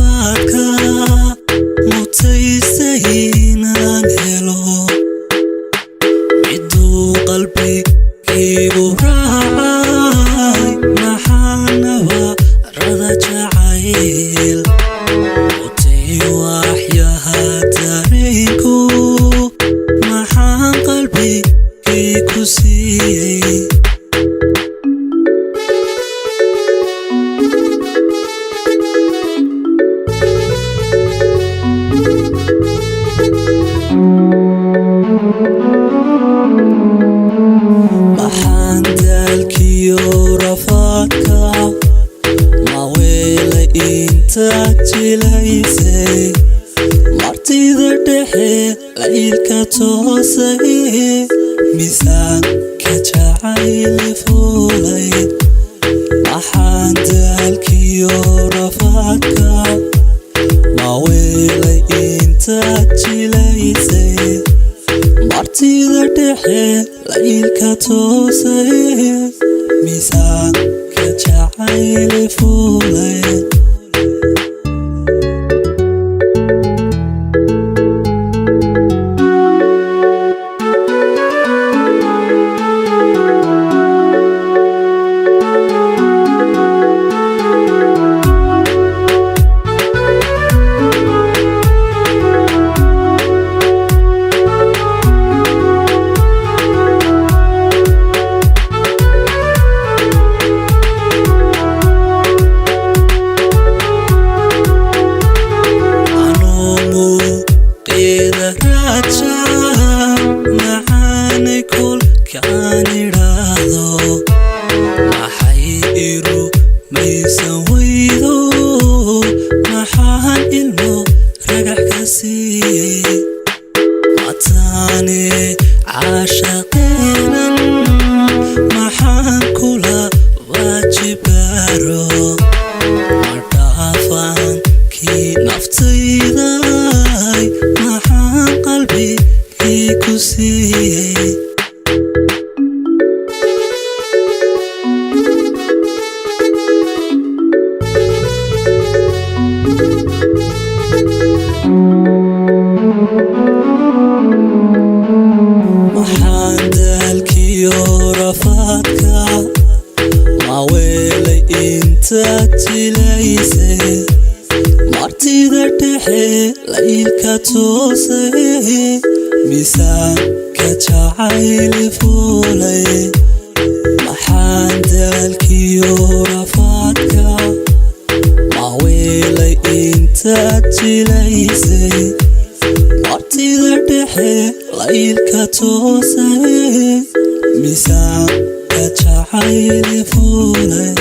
rafaadka mutaysayinaan helo miduu qalbigaygu raacay maxaanaba rada jacayl mutay waxyaha dareenku maxaan qalbigaygu siiyey maxaan daalkiyo rafaadka ma weelay intaad jilaysay martida dhexe laylka toosay miisaanka jacayli fuulay maxaan daalkiyo rafaadka ma weelay intaad jilaysay martida dhexe laylka toosay miisaanka jacayli fuulay maxaanay kolkaan idhaahdo maxay iru maysan weydo maxaan ilmo ragax ka siiyey mataane caashaqeenan maxaan kula waajibaaro madhaafaankii naftayday maxaan qalbigaygu siiyey maxaan daalkiyo rafaadka ma weelay intaad jilaysay martida dhexe laylka toosay miisaanka jacayli fuulay maxaan daalkiyo rafaadka ma weelay intaad jilaysay martida dhexe laylka toosay miisaanka jacayli fuulay